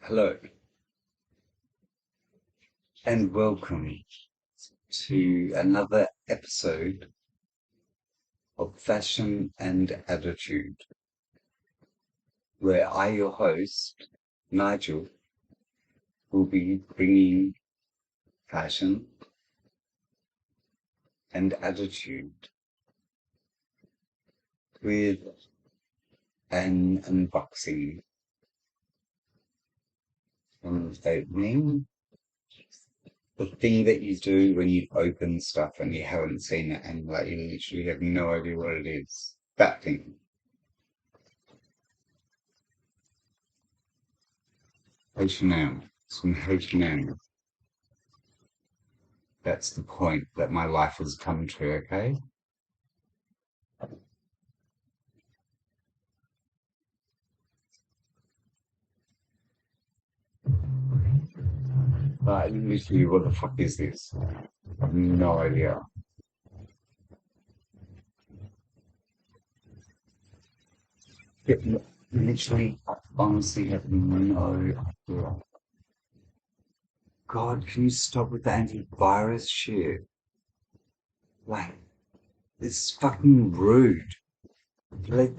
Hello and welcome to another episode of Fashion and Attitude, where I, your host, Nigel, will be bringing fashion and attitude with an unboxing from opening. The thing that you do when you open stuff and you haven't seen it and like you literally have no idea what it is. That thing. H&M. It's from H&M. That's the point that my life has come to, okay? Like, literally, what the fuck is this? I have no idea. It, literally, I honestly have no idea. God, can you stop with the antivirus shit? Like, it's fucking rude. Like,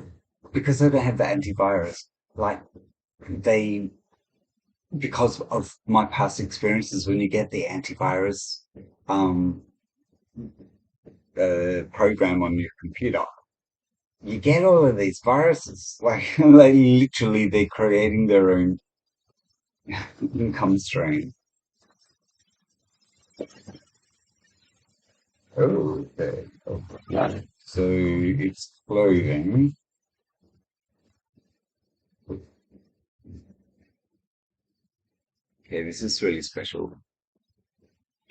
because I don't have the antivirus, like, they, because of my past experiences, when you get the antivirus, um, program on your computer, you get all of these viruses. Like literally, they're creating their own income stream. Oh, okay. Okay. So it's clothing. Okay, this is really special.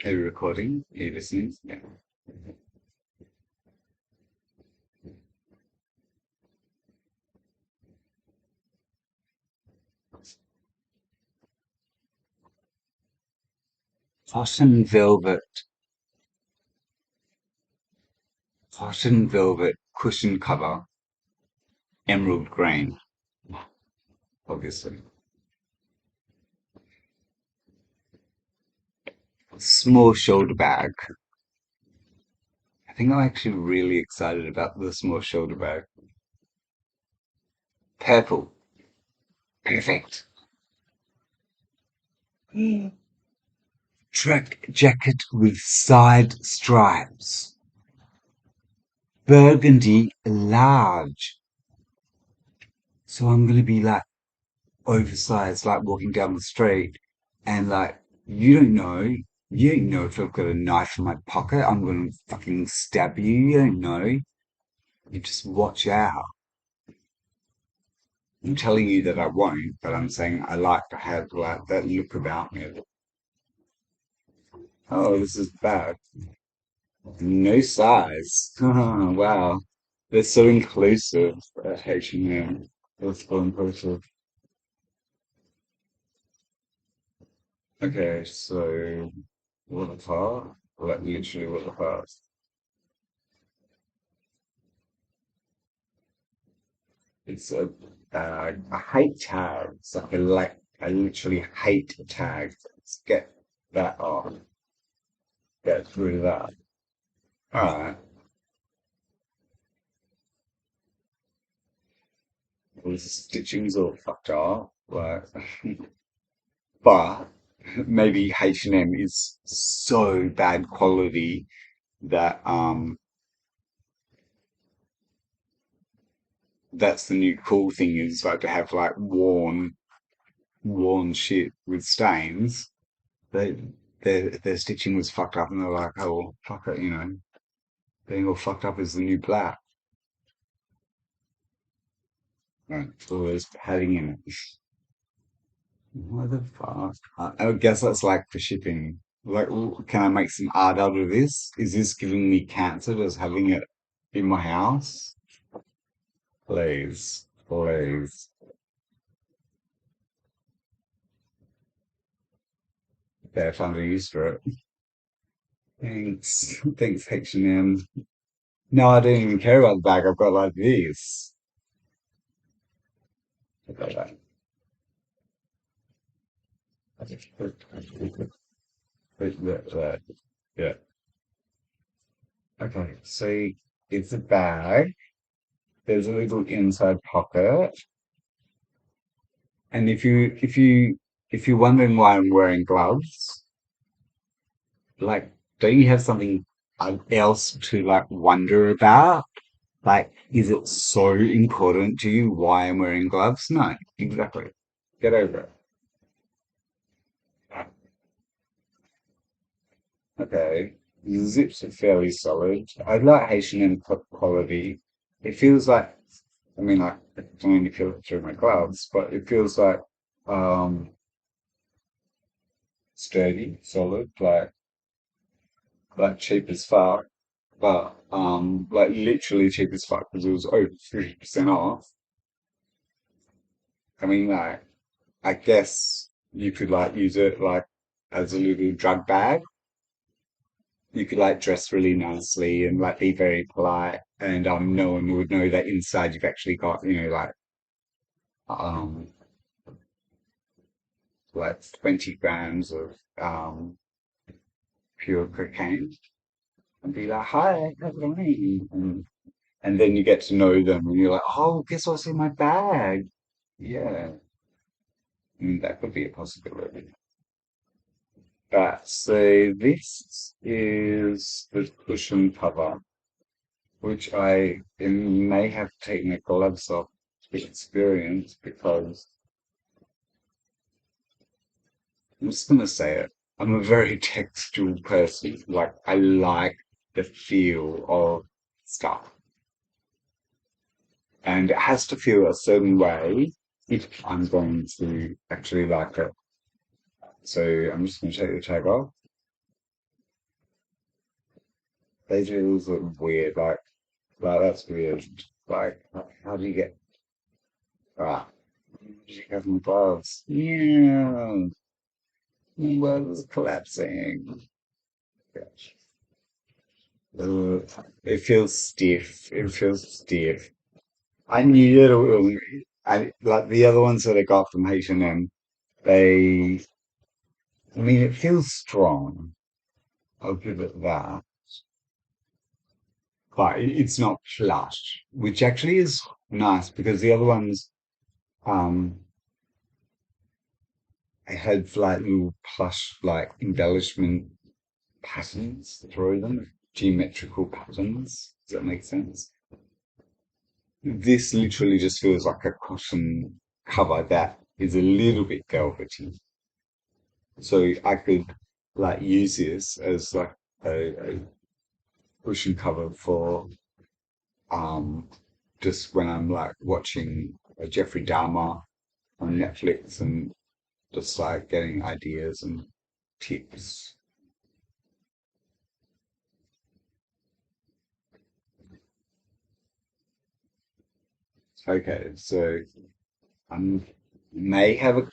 Are you recording? Are you listening? Yeah. Cotton velvet, cotton velvet cushion cover, emerald green, obviously. Small shoulder bag. I think I'm actually really excited about the small shoulder bag. Purple. Perfect. Track jacket with side stripes. Burgundy large. So I'm gonna be like oversized, like walking down the street, and like you don't know if I've got a knife in my pocket. I'm gonna fucking stab you. You don't know. You just watch out. I'm telling you that I won't, but I'm saying I like to have like that look about me. Oh, this is bad. No size. Oh, wow. They're so inclusive at H&M. That's so inclusive. Okay, so what the fuck? Like literally what the fuck? It's a hate tag. It's like I literally hate tags. Let's get that off. Get through that. Alright. Well, the stitching's all fucked up. Like but maybe H&M is so bad quality that that's the new cool thing is like to have like worn shit with stains. They their stitching was fucked up and they're like, oh well, fuck it, being all fucked up is the new black. Right. So there's padding in it. What the fuck? I guess that's like for shipping. Like, can I make some art out of this? Is this giving me cancer just having it in my house? Please, please. Better find a use for it. Thanks. Thanks, H&M. No, I don't even care about the bag. I've got like this. I got that. Yeah. Okay, so it's a bag. There's a little inside pocket, and if you're wondering why I'm wearing gloves, like, don't you have something else to like wonder about? Like, is it so important to you why I'm wearing gloves? No, exactly. Get over it. Okay. Zips are fairly solid. I like H&M quality. It feels like, I mean, like, I can only feel it through my gloves, but it feels like um sturdy, solid, like cheap as fuck. But like literally cheap as fuck because it was over 50% off. I mean, like, I guess you could like use it like as a little drug bag. You could like dress really nicely and like be very polite, and no one would know that inside you've actually got, um like 20 grams of pure cocaine, and be like, hi, how's it going? And then you get to know them and you're like, oh, guess what's in my bag? Yeah, that could be a possibility. So this is the cushion cover, which I may have taken the gloves off to experience because I'm just gonna say it. I'm a very textual person. Like I like the feel of stuff, and it has to feel a certain way if I'm going to actually like it. So I'm just gonna take the tag off. They do look weird. Like that's weird. Like how do you get? Ah, you have my gloves. Yeah, my gloves collapsing. It feels stiff. It feels stiff. I knew that it was, I like the other ones that I got from H&M. They, I mean, it feels strong. I'll give it that, but it's not plush, which actually is nice because the other ones, um, I had like little plush like embellishment patterns through them, geometrical patterns. Does that make sense? This literally just feels like a cotton cover that is a little bit velvety. So I could like use this as like a cushion cover for um just when I'm like watching a Jeffrey Dahmer on Netflix and just like getting ideas and tips. Okay, so I may have a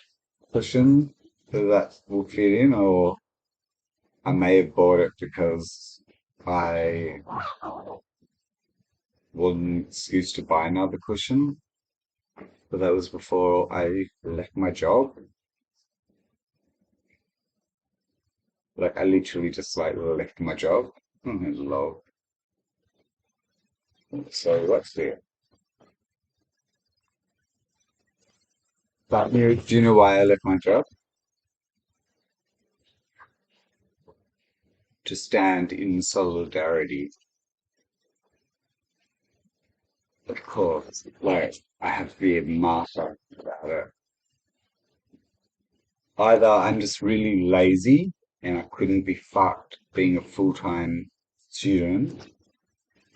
cushion that will fit in, or I may have bought it because I wasn't excused to buy another cushion, but that was before I left my job. Like I literally just like left my job. Lol. So let's see. But do you know why I left my job? To stand in solidarity. Of course, like I have to be a martyr about it. Either I'm just really lazy and I couldn't be fucked being a full-time student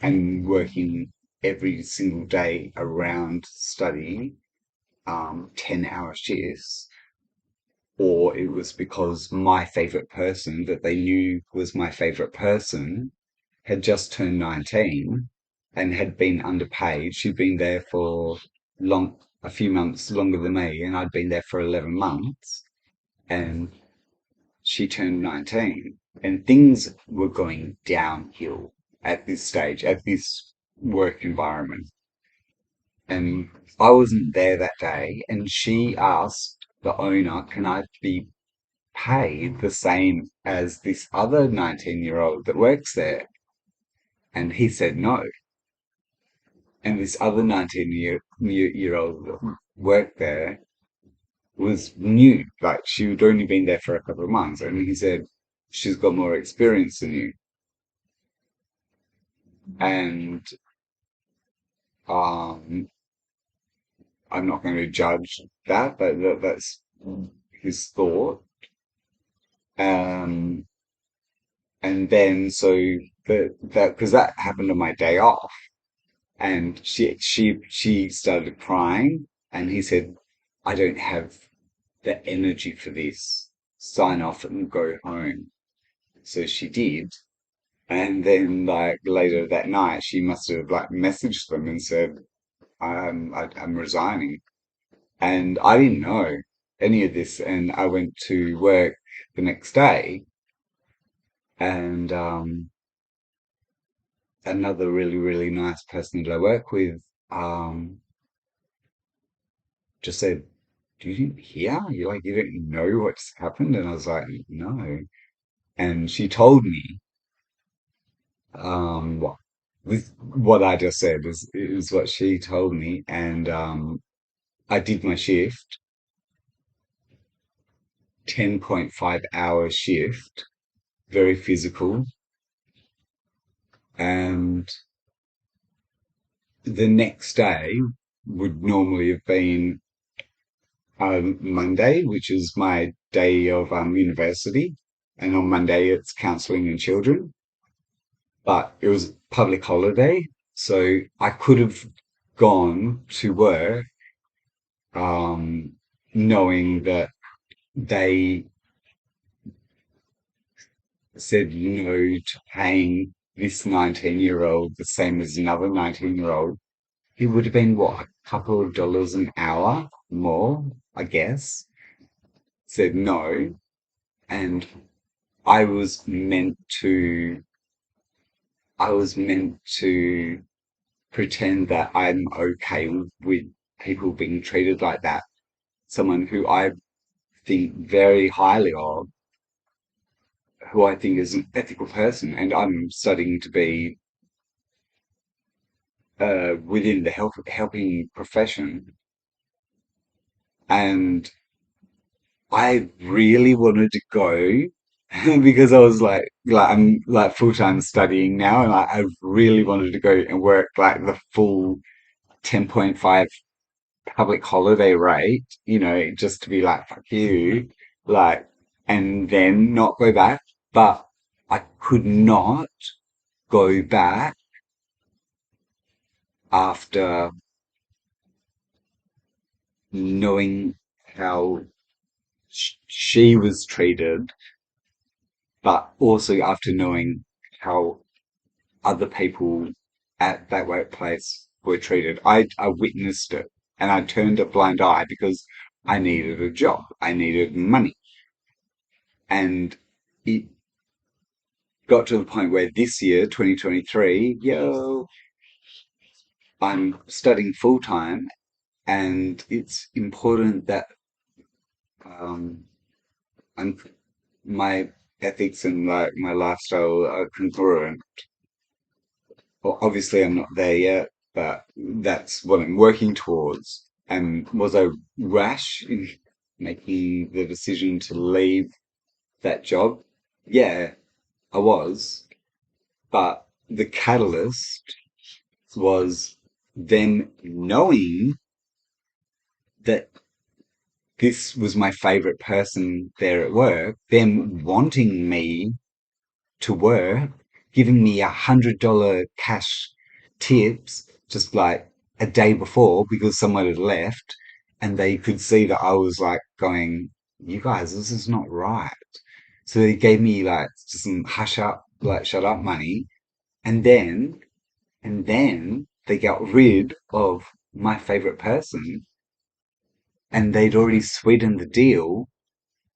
and working every single day around studying 10-hour shifts, or it was because my favorite person that they knew was my favorite person had just turned 19 and had been underpaid. She'd been there for a few months longer than me, and I'd been there for 11 months, and she turned 19, and things were going downhill at this stage, at this work environment. And I wasn't there that day, and she asked the owner, can I be paid the same as this other 19-year-old that works there? And he said no. And this other 19-year-old that worked there was new. Like she'd only been there for a couple of months. And he said, she's got more experience than you. And um, I'm not going to judge that, but that's his thought. Um, and then so that because that happened on my day off, and she started crying, and he said, "I don't have the energy for this. Sign off and go home." So she did, and then like later that night, she must have like messaged them and said, I'm resigning." And I didn't know any of this, and I went to work the next day, and another really, really nice person that I work with um, just said, "Do you hear? You don't know what's happened?" And I was like, "No." And she told me what with what I just said is what she told me, and I did my shift, 10.5 hour shift, very physical, and the next day would normally have been Monday, which is my day of university, and on Monday it's counselling and children. But it was public holiday, so I could have gone to work, um, knowing that they said no to paying this 19-year-old the same as another 19-year-old. It would have been what, a couple of dollars an hour more, I guess. Said no, and I was meant to I was meant to pretend that I'm okay with people being treated like that. Someone who I think very highly of, who I think is an ethical person, and I'm studying to be within the helping profession, and I really wanted to go because I was like I'm like full time studying now, and I really wanted to go and work like the full 10.5 public holiday rate, just to be like, fuck you, like, and then not go back. But I could not go back after knowing how she was treated, but also after knowing how other people at that workplace were treated. I witnessed it, and I turned a blind eye because I needed a job. I needed money. And it got to the point where this year, 2023, I'm studying full time, and it's important that um, I'm, my ethics and like my lifestyle are congruent. Well, obviously, I'm not there yet, but that's what I'm working towards. And was I rash in making the decision to leave that job? Yeah, I was. But the catalyst was them knowing that this was my favorite person there at work, them wanting me to work, giving me $100 cash tips just like a day before because someone had left, and they could see that I was like going, "You guys, this is not right." So they gave me like just some hush up, like shut up money, and then they got rid of my favorite person, and they'd already sweetened the deal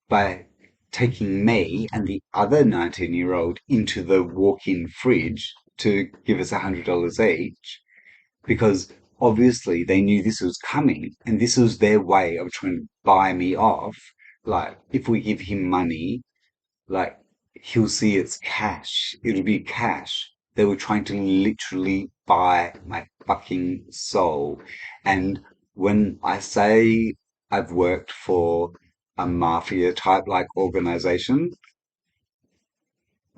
by taking me and the other 19-year-old into the walk-in fridge to give us $100 each, because obviously they knew this was coming, and this was their way of trying to buy me off like if we give him money, like he'll see it's cash. It'll be cash. They were trying to literally buy my fucking soul. And when I say I've worked for a mafia type like organization,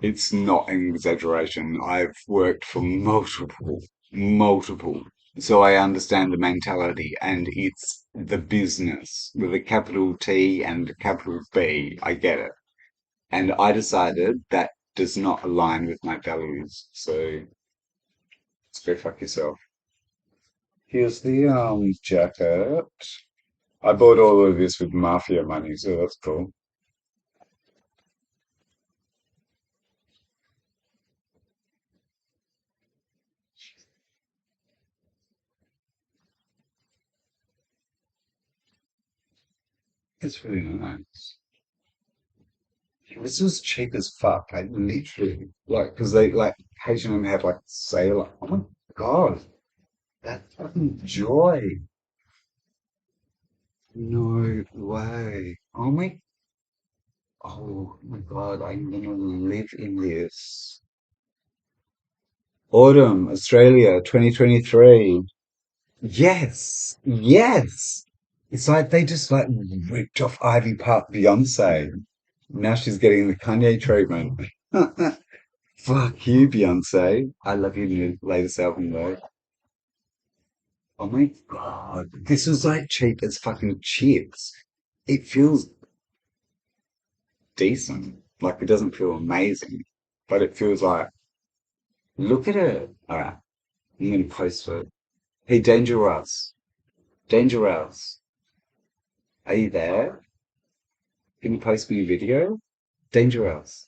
it's not an exaggeration. I've worked for multiple. So I understand the mentality, and it's the business with a capital T and a capital B. I get it. And I decided that does not align with my values. So let's go fuck yourself. Here's the jacket. I bought all of this with mafia money, so that's cool. It's really nice. This was cheap as fuck. I literally like because they like occasionally have like sale. Oh my god, that fucking joy! No way. Oh my god, I'm gonna live in this. Autumn, Australia, 2023. Yes, yes. It's like they just like ripped off Ivy Park Beyonce. Now she's getting the Kanye treatment. Fuck you, Beyonce. I love your new latest album though. Oh my God. This was like cheap as fucking chips. It feels decent. Like it doesn't feel amazing, but it feels like, look at it. All right, I'm gonna post it. Hey, Danger Russ. Danger Russ. Are you there? Can you post me a video? Danger Russ.